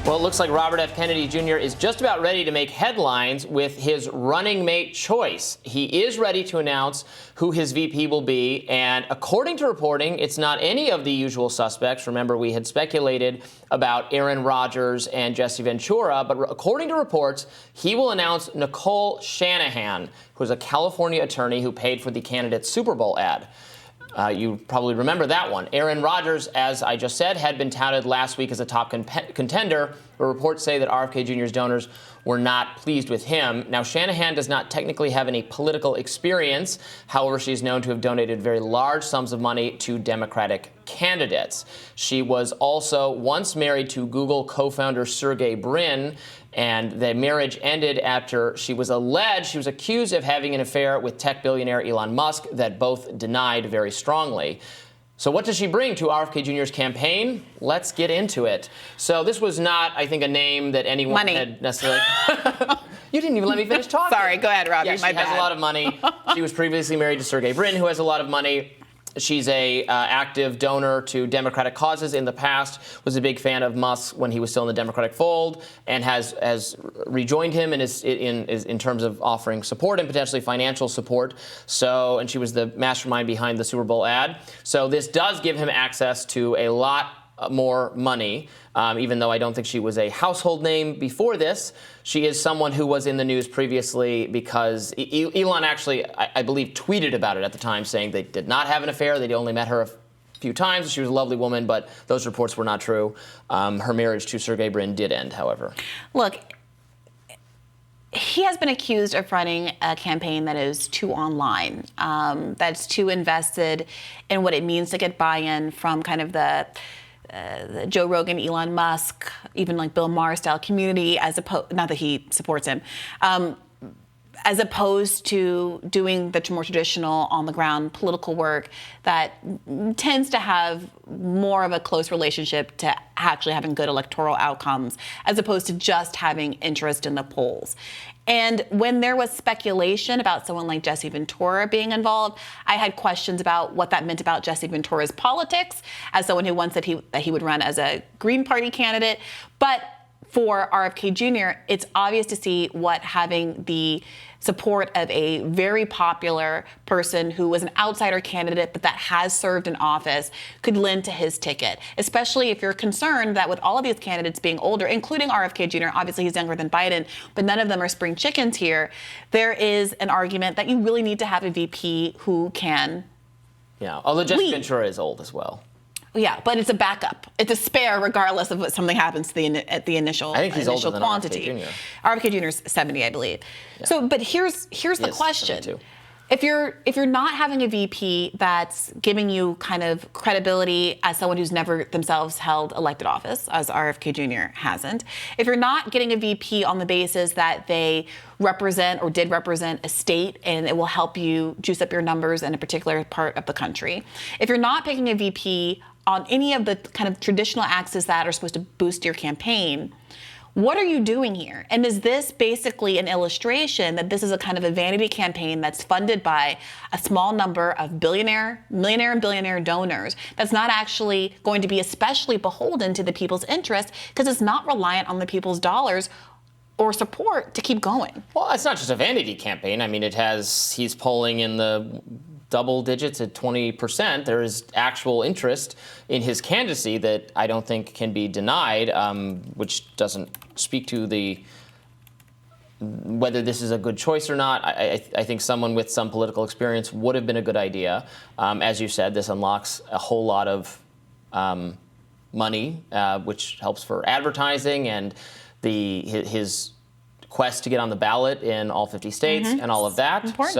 Well, it looks like Robert F. Kennedy Jr. is just about ready to make headlines with his running mate choice. He is ready to announce who his VP will be, and according to reporting, it's not any of the usual suspects. Remember, we had speculated about Aaron Rodgers and Jesse Ventura, but according to reports, he will announce NICOLE Shanahan, who is a California attorney who paid for the candidate's Super Bowl ad. You probably remember that one. Aaron Rodgers, as I just said, had been touted last week as a top contender, but reports say that RFK Jr.'s donors were not pleased with him. Now, Shanahan does not technically have any political experience. However, she's known to have donated very large sums of money to Democratic candidates. She was also once married to Google co-founder Sergey Brin, and the marriage ended after she was accused of having an affair with tech billionaire Elon Musk that both denied very strongly. So what does she bring to RFK Jr.'s campaign? Let's get into it. So this was not, I think, a name that anyone had necessarily... You didn't even let me finish talking. Sorry, go ahead, Robby. Yeah, she has a lot of money. She was previously married to Sergey Brin, who has a lot of money. She's a active donor to Democratic causes in the past, was a big fan of Musk when he was still in the Democratic fold, and has rejoined him in terms of offering support and potentially financial support. So, and she was the mastermind behind the Super Bowl ad. So this does give him access to a lot more money, even though I don't think she was a household name before this. She is someone who was in the news previously because Elon actually, I believe, tweeted about it at the time, saying they did not have an affair. They'd only met her a few times. She was a lovely woman, but those reports were not true. Her marriage to Sergey Brin did end, however. Look, he has been accused of running a campaign that is too online, that's too invested in what it means to get buy-in from kind of the Joe Rogan, Elon Musk, even like Bill Maher style community, as opposed, not that he supports him, as opposed to doing the more traditional on the ground political work that tends to have more of a close relationship to actually having good electoral outcomes, as opposed to just having interest in the polls. And when there was speculation about someone like Jesse Ventura being involved, I had questions about what that meant about Jesse Ventura's politics, as someone who once said that he would run as a Green Party candidate. But for RFK Jr., it's obvious to see what having the support of a very popular person who was an outsider candidate but that has served in office could lend to his ticket, especially if you're concerned that with all of these candidates being older, including RFK Jr., obviously he's younger than Biden, but none of them are spring chickens here, there is an argument that you really need to have a VP who can although Jesse Ventura is old as well. Yeah, but it's a backup. It's a spare regardless of what something happens to at the initial I think he's initial older than quantity. RFK Jr. RFK Jr. is 70, I believe. Yeah. So, but here's the question. 72. If you're not having a VP that's giving you kind of credibility as someone who's never themselves held elected office, as RFK Jr. hasn't, if you're not getting a VP on the basis that they represent or did represent a state and it will help you juice up your numbers in a particular part of the country, if you're not picking a VP on any of the kind of traditional axes that are supposed to boost your campaign, what are you doing here? And is this basically an illustration that this is a kind of a vanity campaign that's funded by a small number of millionaire and billionaire donors that's not actually going to be especially beholden to the people's interest because it's not reliant on the people's dollars or support to keep going? Well, it's not just a vanity campaign. I mean, he's polling in the double digits at 20%. There is actual interest in his candidacy that I don't think can be denied, which doesn't speak to whether this is a good choice or not. I think someone with some political experience would have been a good idea. As you said, this unlocks a whole lot of money, which helps for advertising and his quest to get on the ballot in all 50 states and all of that. Important.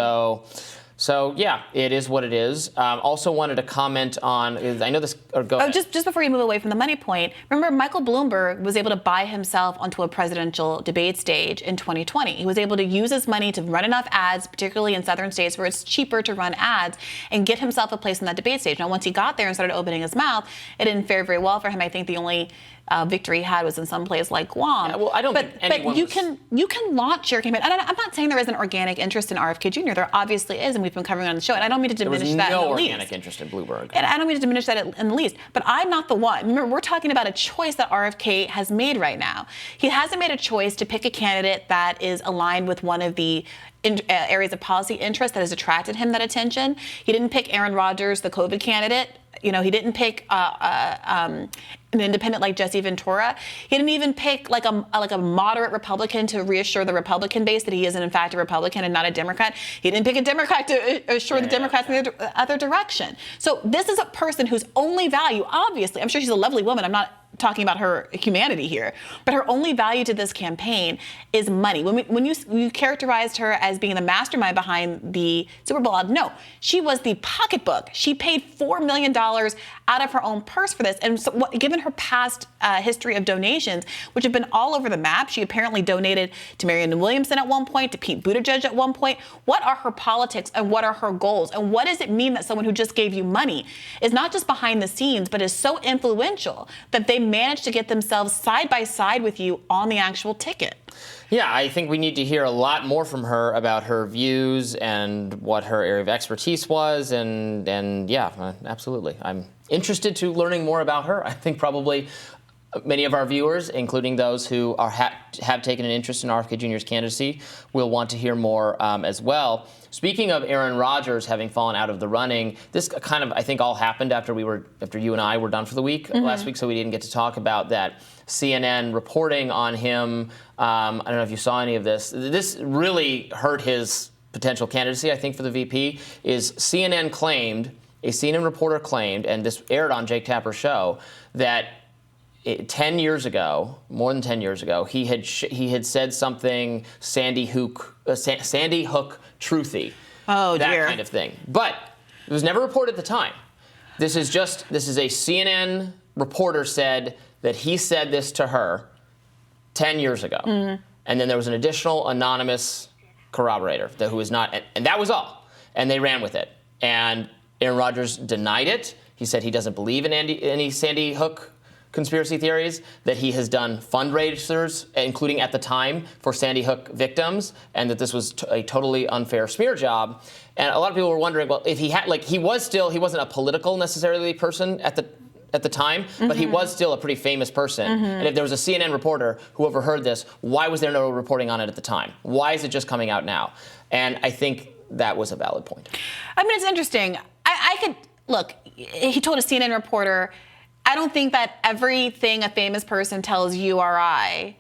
So yeah, it is what it is. Also wanted to comment on, I know this, or go ahead. Just before you move away from the money point, remember Michael Bloomberg was able to buy himself onto a presidential debate stage in 2020. He was able to use his money to run enough ads, particularly in southern states where it's cheaper to run ads, and get himself a place on that debate stage. Now, once he got there and started opening his mouth, it didn't fare very well for him. I think the only victory he had was in some place like Guam. Yeah, well, I don't think anyone But you can launch your campaign. And I'm not saying there isn't organic interest in RFK Jr. There obviously is, and we've been covering it on the show. And I don't mean to diminish that in the least. There was no organic interest in Bloomberg. And I don't mean to diminish that in the least. But I'm not the one. Remember, we're talking about a choice that RFK has made right now. He hasn't made a choice to pick a candidate that is aligned with one of the areas of policy interest that has attracted him that attention. He didn't pick Aaron Rodgers, the COVID candidate. He didn't pick an independent like Jesse Ventura. He didn't even pick like a moderate Republican to reassure the Republican base that he isn't in fact a Republican and not a Democrat. He didn't pick a Democrat to assure the Democrats in the other direction. So this is a person whose only value, obviously, I'm sure she's a lovely woman. I'm not talking about her humanity here, but her only value to this campaign is money. When you characterized her as being the mastermind behind the Super Bowl ad, no, she was the pocketbook. She paid $4 million out of her own purse for this. And so, given her past history of donations, which have been all over the map, she apparently donated to Marianne Williamson at one point, to Pete Buttigieg at one point. What are her politics and what are her goals? And what does it mean that someone who just gave you money is not just behind the scenes, but is so influential that they managed to get themselves side by side with you on the actual ticket? Yeah, I think we need to hear a lot more from her about her views and what her area of expertise was. And yeah, absolutely. I'm interested to learning more about her. I think probably many of our viewers, including those who have taken an interest in RFK Jr.'s candidacy, will want to hear more as well. Speaking of Aaron Rodgers having fallen out of the running, this kind of, I think, all happened after you and I were done for the week last week, so we didn't get to talk about that. CNN reporting on him. I don't know if you saw any of this. This really hurt his potential candidacy, I think, for the VP. A CNN reporter claimed, and this aired on Jake Tapper's show, that 10 years ago, more than 10 years ago, he had said something Sandy Hook truthy. Oh, that dear. kind of thing. But it was never reported at the time. This is a CNN reporter said that he said this to her 10 years ago. Mm-hmm. And then there was an additional anonymous corroborator who was not, and that was all. And they ran with it. And Aaron Rodgers denied it. He said he doesn't believe in any Sandy Hook conspiracy theories, that he has done fundraisers, including at the time, for Sandy Hook victims, and that this was a totally unfair smear job. And a lot of people were wondering, well, if he had, he wasn't a political necessarily person at the time, but he was still a pretty famous person. And if there was a CNN reporter who overheard this, why was there no reporting on it at the time? Why is it just coming out now? And I think that was a valid point. I mean, it's interesting. Look, he told a CNN reporter, I don't think that everything a famous person tells you or I,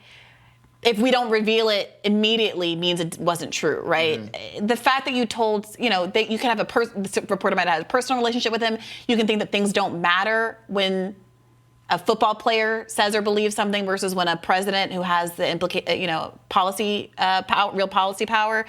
if we don't reveal it immediately, means it wasn't true, right? Mm-hmm. The fact that you told, that you can have the reporter might have a personal relationship with him. You can think that things don't matter when a football player says or believes something versus when a president who has the policy power, real policy power,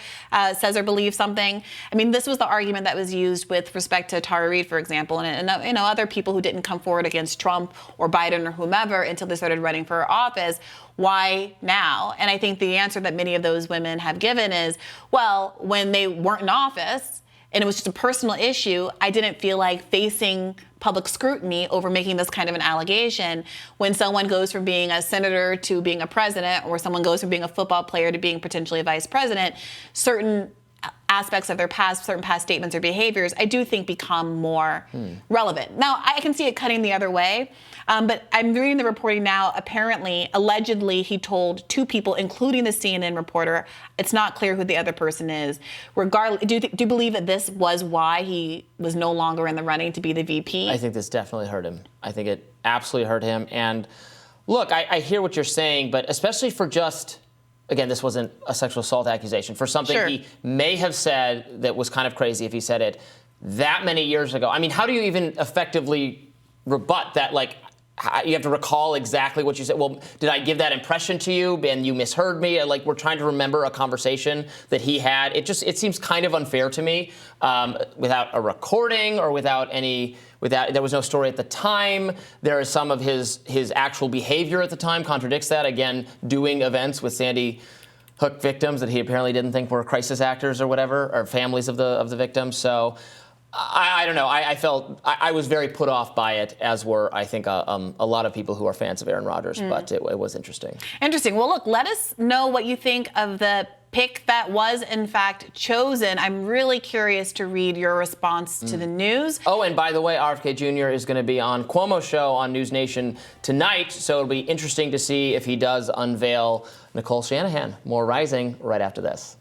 says or believes something. I mean, this was the argument that was used with respect to Tara Reid, for example, and other people who didn't come forward against Trump or Biden or whomever until they started running for office. Why now? And I think the answer that many of those women have given is, well, when they weren't in office and it was just a personal issue, I didn't feel like facing public scrutiny over making this kind of an allegation. When someone goes from being a senator to being a president, or someone goes from being a football player to being potentially a vice president, certain aspects of their past, certain past statements or behaviors, I do think become more relevant. Now, I can see it cutting the other way, but I'm reading the reporting now. Apparently, allegedly, he told two people, including the CNN reporter. It's not clear who the other person is. Regardless, do you believe that this was why he was no longer in the running to be the VP? I think this definitely hurt him. I think it absolutely hurt him. And look, I hear what you're saying, but especially for just, again, this wasn't a sexual assault accusation, for something he may have said that was kind of crazy if he said it that many years ago. I mean, how do you even effectively rebut that? You have to recall exactly what you said. Well, did I give that impression to you and you misheard me? We're trying to remember a conversation that he had. It seems kind of unfair to me, without a recording or without there was no story at the time. There is some of his actual behavior at the time contradicts that. Again, doing events with Sandy Hook victims that he apparently didn't think were crisis actors or whatever, or families of the victims. So I don't know. I was very put off by it, as were, I think, a lot of people who are fans of Aaron Rodgers, but it was interesting. Interesting. Well, look, let us know what you think of the pick that was, in fact, chosen. I'm really curious to read your response to the news. Oh, and by the way, RFK Jr. is going to be on Cuomo's show on News Nation tonight, so it'll be interesting to see if he does unveil Nicole Shanahan. More Rising right after this.